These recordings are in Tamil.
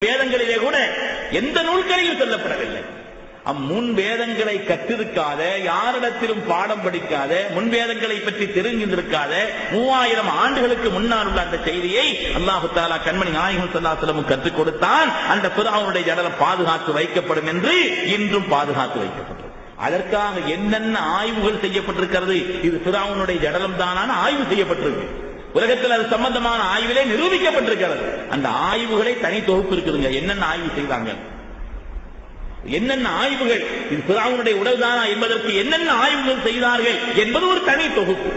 வேதங்களிலே கூட எந்த நூல்களையும் சொல்லப்படவில்லை. முன் வேதங்களை கற்றிருக்காத, யாரிடத்திலும் பாடம் படிக்காத, முன் வேதங்களை பற்றி தெரிந்திருக்காத 3000 ஆண்டுகளுக்கு முன்னால் உள்ள அந்த செய்தியை அல்லாஹு தஆலா கண்மணி நாயகம் ஸல்லல்லாஹு அலைஹி வஸல்லம் கற்றுக் கொடுத்தான். அந்த ஃபிரௌனுடைய ஜடலம் பாதுகாத்து வைக்கப்படும் என்று இன்றும் பாதுகாத்து வைக்கப்பட்டது. அதற்காக என்னென்ன ஆய்வுகள் செய்யப்பட்டிருக்கிறது, இது ஃபிரௌனுடைய ஜடலம் தானான ஆய்வு செய்யப்பட்டிருக்கு. உலகத்தில் அது சம்பந்தமான ஆய்விலே நிரூபிக்கப்பட்டிருக்கிறது. அந்த ஆய்வுகளை தனி தொகுப்பு இருக்குதுங்க. என்னென்ன ஆய்வு செய்தாங்க, என்னென்ன ஆய்வுகள், இது ஃபிரௌனுடைய உடல்தானா என்பதற்கு என்னென்ன ஆய்வுகள் செய்தார்கள் என்பது ஒரு தனி தொகுப்பு.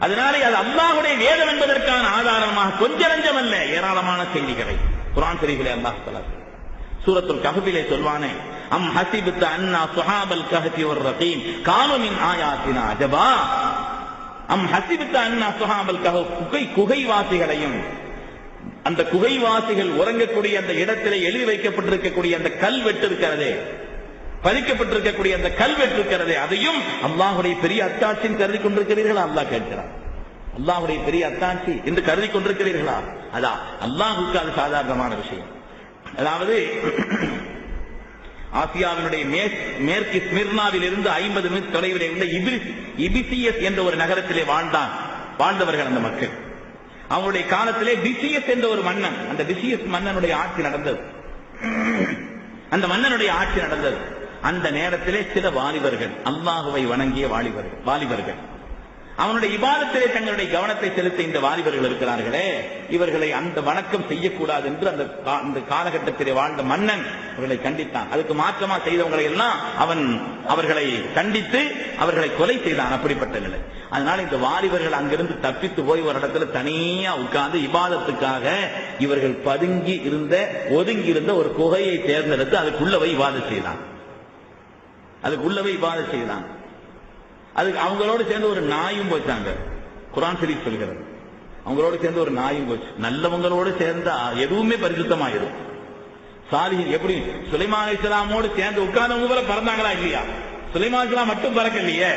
அதனாலே அது அல்லாஹ்வுடைய வேதம் என்பதற்கான ஆதாரமாக கொஞ்ச நஞ்சம் அல்ல, ஏராளமான செய்திகளை குர்ஆன் ஷரீஃபிலே அல்லாஹ் தஆலா சூரத்துல் கஹ்ஃபிலே சொல்வானே, அம் ஹஸிபத அன்னா ஸஹாபல் கஹ்ஃபி வர் ரகீம் கானு மின் ஆயாத்தினா அஜபா. அம் ஹஸிபத அன்னா ஸஹாபல் கஹ்ஃப், குகைவாசிகளையும் அந்த குகைவாசிகள் உறங்கக்கூடிய அந்த இடத்திலே எழுதி வைக்கப்பட்டிருக்கக்கூடிய அந்த கல்வெட்டு இருக்கிறதே, பதிக்கப்பட்டிருக்கக்கூடிய அந்த கல்வெட்டு இருக்கிறதே, அதையும் அல்லாஹ்வுடைய பெரிய அத்தாட்சின்னு கருதி கொண்டிருக்கிறீர்களா? அல்லாஹ் கேட்கிறார். அல்லாஹ்வுடைய பெரிய அத்தாட்சி என்று கருதி கொண்டிருக்கிறீர்களா? அதான் அல்லாஹ்வுக்கு அது சாதாரணமான விஷயம். அதாவது ஆசியாவினுடைய மேற்கு ஸ்மிர்னாவில் இருந்து 50 மீட்டர் தொலைவிலே உள்ள இபிசியஸ் என்ற ஒரு நகரத்திலே வாழ்ந்தவர்கள் அந்த மக்கள். அவங்களுடைய காலத்திலே டிசியஸ் என்ற ஒரு மன்னன், அந்த டிசியஸ் மன்னனுடைய ஆட்சி நடந்தது. அந்த மன்னனுடைய ஆட்சி நடந்தது. அந்த நேரத்திலே சில வாலிபர்கள், அல்லாஹுவை வணங்கிய வாலிபர்கள், அவனுடைய இபாதத்திலே தங்களுடைய கவனத்தை செலுத்த இந்த வாலிபர்கள் இருக்கிறார்களே, இவர்களை அந்த வணக்கம் செய்யக்கூடாது என்று அந்த காலகட்டத்திலே வாழ்ந்த மன்னன் அவர்களை கண்டித்தான். அதுக்கு மாற்றமா செய்தவங்களை எல்லாம் அவர்களை கண்டித்து அவர்களை கொலை செய்தான். அப்படிப்பட்ட நிலை. அதனால இந்த வாலிபர்கள் அங்கிருந்து தப்பித்து போய் ஒரு இடத்துல தனியா உட்கார்ந்து இபாதத்துக்காக இவர்கள் ஒதுங்கி இருந்த ஒரு குகையை தேர்ந்தெடுத்து அதுக்குள்ளவை இபாதத் செய்தான். அதுக்கு அவங்களோடு சேர்ந்து ஒரு நாயும் போச்சாங்க. குர்ஆன் ஷரீஃப் சொல்கிறது, அவங்களோடு சேர்ந்து ஒரு நாயும் போச்சு. நல்லவங்களோடு சேர்ந்தா எதுவுமே பரிசுத்தமாயிரும். சாலிஹீன் எப்படி சுலைமான் அலைஹிஸ்ஸலாமோடு சேர்ந்து உட்கார்ந்தவங்க போல பறந்தாங்களா இல்லையா? சுலைமான் அலைஹிஸ்ஸலாம் மட்டும் பறக்கலையே,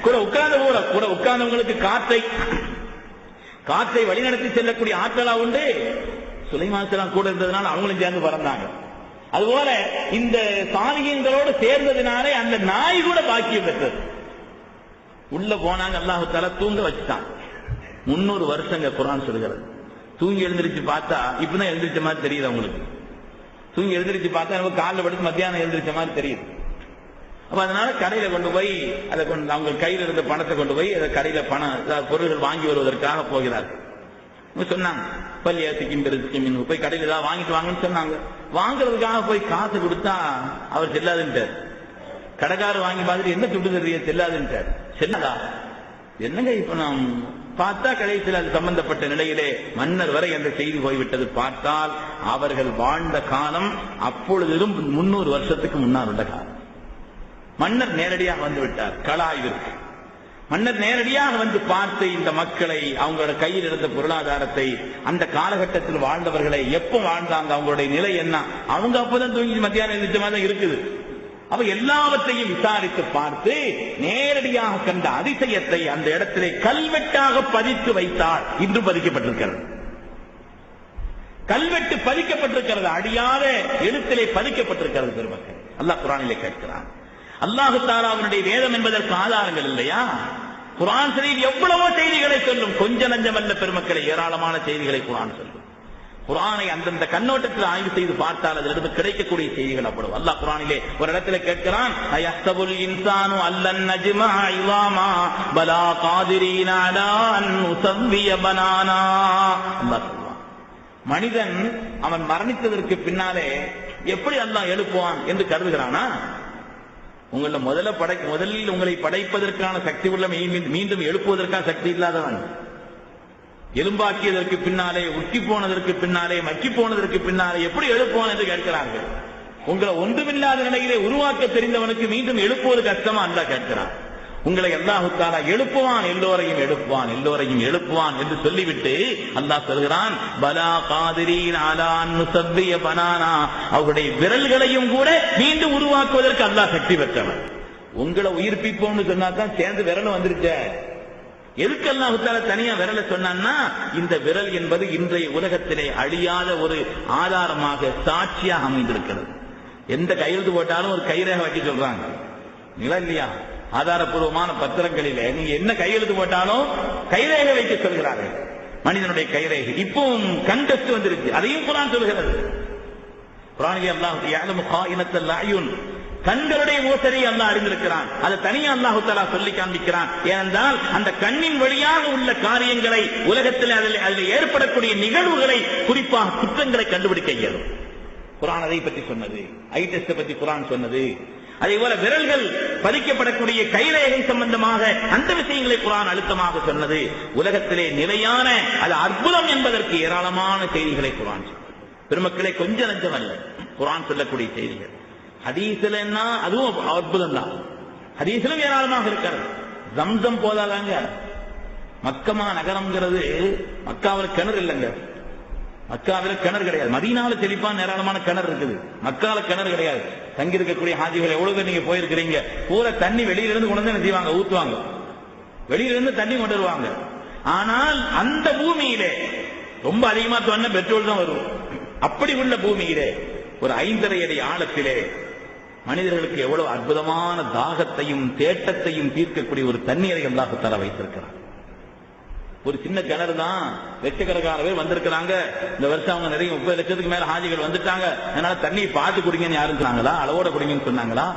கூட உட்கார்ந்தவங்களுக்கு காற்றை வழிநடத்தி செல்லக்கூடிய ஆற்றலா உண்டு. சுலைமான் அலைஹிஸ்ஸலாம் கூட இருந்ததுனால அவங்களும் சேர்ந்து பறந்தாங்க. அதுபோல இந்த சாலிஹீன்களோடு சேர்ந்ததினாலே அந்த நாய் கூட பாக்கியம் பெற்றது. உள்ள போனாங்க, அல்லாஹ் தஆலா தூங்க வச்சுட்டான். 300 வருஷங்க குர்ஆன் சொல்கிறது. தூங்கி எழுந்திருச்சு பார்த்தா இப்பதான் எழுந்திருச்ச மாதிரி தெரியுது அவங்களுக்கு. தூங்கி எழுந்திருச்சு பார்த்தா நம்ம காலில் படுத்து மத்தியானம் எழுந்திருச்ச மாதிரி தெரியுது. அப்ப அதனால கடையில கொண்டு போய் அதை அவங்க கையில் இருந்த பணத்தை கொண்டு போய் அதை கடையில பொருள்கள் வாங்கி வருவதற்காக போகிறார்கள். சொன்னாங்க போய் கடையில் ஏதாவது வாங்கிட்டு வாங்கன்னு சொன்னாங்க. வாங்குறதுக்காக போய் காசு கொடுத்தா அவர் செல்லாதுன்ட்டார். கடைக்காரர் வாங்கி பார்த்துட்டு என்ன துட்டு தெரிய செல்லாதுன்ட்டார். செல்லதா என்னங்க இப்ப நாம் பார்த்தா கடைசியில் அது சம்பந்தப்பட்ட நிலையிலே மன்னர் வரை அந்த செய்தி போய்விட்டது. பார்த்தால் அவர்கள் வாழ்ந்த காலம் அப்பொழுதும் 300 வருஷத்துக்கு முன்னால் உள்ள காலம். மன்னர் நேரடியாக வந்து விட்டார் கலாய்விற்கு. மன்னர் நேரடியாக வந்து பார்த்து இந்த மக்களை, அவங்களோட கையில் இருந்த பொருளாதாரத்தை, அந்த காலகட்டத்தில் வாழ்ந்தவர்களை, எப்ப வாழ்ந்தாங்க, அவங்களுடைய நிலை என்ன, அவங்க அப்பதான் தூங்கி மத்தியானம் எழுந்திருச்ச மாதிரி இருக்குது. அவ எல்லாவற்றையும் விசாரித்து பார்த்து நேரடியாக கண்ட அதிசயத்தை அந்த இடத்திலே கல்வெட்டாக பதித்து வைத்தார். இன்று பதிக்கப்பட்டிருக்கிறது. கல்வெட்டு பதிக்கப்பட்டிருக்கிறது, அடியாத எழுத்திலே பதிக்கப்பட்டிருக்கிறது. பெருமக்கள், அல்லாஹ் குர்ஆனிலே கேட்கிறான். அல்லாஹ் தஆலா அவனுடைய வேதம் என்பதற்கு ஆதாரங்கள் இல்லையா? குர்ஆன் ஷரீஃப் எவ்வளவோ செய்திகளை சொல்லும், கொஞ்ச நஞ்சமல்ல பெருமக்களை, ஏராளமான செய்திகளை குர்ஆன் சொல்லும். குர்ஆனை அந்தந்த கண்ணோட்டத்தில் ஆய்வு செய்து பார்த்தால் அதிலிருந்து கிடைக்கக்கூடிய செய்திகள் அவ்வளவு. அல்லாஹ் குர்ஆனிலே ஒரு இடத்துல கேட்கிறான், அயஹ்சபுல் இன்சானு அல்லன் நஜ்மஅ இஸாமா பலா காதிரீன அலா அன் நுஸவ்விய பனானா. அல்லாஹ் சொல்வான், மனிதன் அவன் மரணித்ததற்கு பின்னாலே எப்படி அல்லாஹ் எழுப்புவான் என்று கருதுகிறானா? உங்களை முதலில் உங்களை படைப்பதற்கான சக்தி உள்ள மீண்டும் எழுப்புவதற்கான சக்தி இல்லாதவன், எலும்பாக்கியதற்கு பின்னாலே, உச்சி போனதற்கு பின்னாலே, மக்கி போனதற்கு பின்னாலே எப்படி எழுப்புவான் என்று கேட்கிறார்கள். உங்களை ஒன்றுமில்லாத நிலையிலே உருவாக்க தெரிந்தவனுக்கு மீண்டும் எழுப்புவது கஷ்டமா என்று கேட்கிறான். உங்களை அல்லாஹ் தஆலா எழுப்புவான், எல்லோரையும் எழுப்புவான் என்று சொல்லிவிட்டு அல்லாஹ் சொல்கிறான், பலா காதிரீன் அலா அன் நுஸவ்விய பனானா, அவருடைய விரல்களையும் கூட மீண்டும் உருவாக்குவதற்கு அல்லாஹ் சக்தி பெற்றவன். உங்களை உயிர்ப்பிப்போம்னு சொன்னா தான் சேர்ந்து விரலும் வந்துருச்ச. எதுக்கு அல்லாஹ் தஆலா தனியா விரலை சொன்னான்னா, இந்த விரல் என்பது இன்றைய உலகத்திலே அழியாத ஒரு ஆதாரமாக சாட்சியாக அமைந்திருக்கிறது. எந்த கையெழுத்து போட்டாலும் ஒரு கைரேகை வைக்க சொல்றாங்க இல்லையா? ஆதாரப்பூர்வமான பத்திரங்களிலே நீங்க என்ன கையெழுத்து போட்டாலும் கைரேகை வைக்க சொல்கிறார்கள். மனிதனுடைய கைரேகை இப்பவும் கண் டெஸ்ட் வந்துருச்சு, அதையும் குர்ஆன் சொல்கிறது. குர்ஆனிலே அல்லாஹ் யஅலமு காயினத்தல் அயுன், கண்களுடைய மோசடியை அல்லாஹ் அறிந்திருக்கிறான். அதை தனியா அல்லாஹ் தஆலா சொல்லி காண்பிக்கிறான். ஏனென்றால் அந்த கண்ணின் வழியாக உள்ள காரியங்களை, உலகத்தில் அதில் ஏற்படக்கூடிய நிகழ்வுகளை, குறிப்பாக குற்றங்களை கண்டுபிடிக்க இயலும். குர்ஆன் அதை பற்றி சொன்னது, ஐ டெஸ்ட் பற்றி குர்ஆன் சொன்னது. அதே போல விரல்கள் பதிக்கப்படக்கூடிய கைரேகை சம்பந்தமாக அந்த விஷயங்களை குர்ஆன் அழுத்தமாக சொன்னது. உலகத்திலே நிலையான அது அற்புதம் என்பதற்கு ஏராளமான செய்திகளை குர்ஆன் சொன்னது. பெருமக்களே, கொஞ்சம் நஞ்சம் அல்ல குர்ஆன் சொல்லக்கூடிய செய்திகள். ஹதீஸ்ல என்ன, அதுவும் அற்புதம் தான். ஹதீஸ்லும் ஏராளமாக இருக்கிறது. ஜம்சம் போதாதாங்க? மக்கமா நகரம்ங்கிறது, மக்காவில் கிணறு இல்லைங்க. மக்காவில் கிணறு கிடையாது. மதீனால செழிப்பான ஏராளமான கிணறு இருக்குது. மக்கால கிணறு கிடையாது. தங்கி இருக்கக்கூடிய ஹாஜிகள் எவ்வளவு பேர் நீங்க போயிருக்கிறீங்க? பூரா தண்ணி வெளியிலிருந்து கொண்டு வந்து என்ன செய்வாங்க? ஊத்துவாங்க. வெளியிலிருந்து தண்ணி கொண்டு வருவாங்க. ஆனால் அந்த பூமியிலே ரொம்ப அதிகமா தோண பெட்ரோல் தான் வரும். அப்படி உள்ள பூமியிலே ஒரு 5.5 அடி ஆழத்திலே மனிதர்களுக்கு எவ்வளவு அற்புதமான தாகத்தையும் தேட்டத்தையும் தீர்க்கக்கூடிய ஒரு தண்ணீரை அல்லாஹ் தஆலா வைத்திருக்கிறார். ஒரு சின்ன கிணறு தான். லட்சக்கணக்கான பேர் வந்திருக்கிறாங்க. இந்த வருஷம் அவங்க நிறைய 30 லட்சத்துக்கு மேல ஹாஜிகள் வந்துட்டாங்க. அதனால தண்ணி பார்த்து குடிங்கன்னு யாரும் சொன்னாங்களா? அளவோட குடிங்கன்னு சொன்னாங்களா?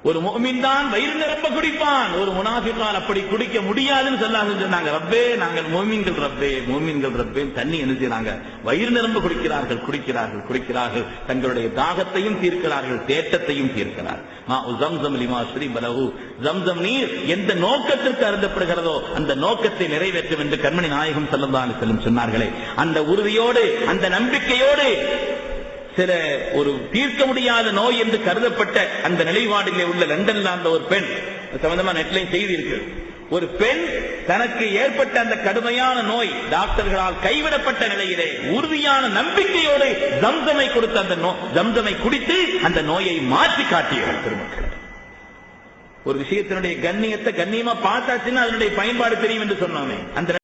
ஒரு முஃமின் தான் வயிறு நிரம்ப குடிப்பான், ஒரு முனாஃபிகான் அப்படி குடிக்க முடியாதுன்னு சொன்னாங்க. ரப்பே, நாங்கள் முஃமின்கள் ரப்பே, முஃமின்கள் ரப்பே. தண்ணி என்ன செய்றாங்க? வயிறு நிரம்ப குடிக்கிறார்கள், குடிக்கிறார்கள், குடிக்கிறார்கள். தங்களுடைய தாகத்தையும் தீர்க்கிறார்கள், தேட்டத்தையும் தீர்க்கிறார். ஜம்சம் லிமா ஷுரிப லஹு, ஜம்சம் நீர் எந்த நோக்கத்திற்கு அருந்தப்படுகிறதோ அந்த நோக்கத்தை நிறைவேற்றும் என்று கண்மணி நாயகம் ஸல்லல்லாஹு அலைஹி வஸல்லம் சொன்னார்களே, அந்த உறுதியோடு, அந்த நம்பிக்கையோடு, சில ஒரு தீர்க்க முடியாத நோய் என்று கருதப்பட்ட அந்த நிலைப்பாட்டிலே உள்ள லண்டன்ல அந்த ஒரு பெண் சம்பந்தமா நெட்லைன் செய்தி இருக்கு. ஒரு பெண் தனக்கு ஏற்பட்ட அந்த கடுமையான நோய் டாக்டர்களால் கைவிடப்பட்ட நிலையிலே உறுதியான நம்பிக்கையோடு ஜம்சமை கொடுத்த அந்த ஜம்சமை குடித்து அந்த நோயை மாற்றி காட்டியவர். பெருமக்கள், ஒரு விஷயத்தினுடைய கண்ணியத்தை கண்ணியமா பார்த்தாச்சுன்னா அதனுடைய பயன்பாடு தெரியும் என்று சொன்னோமே. அந்த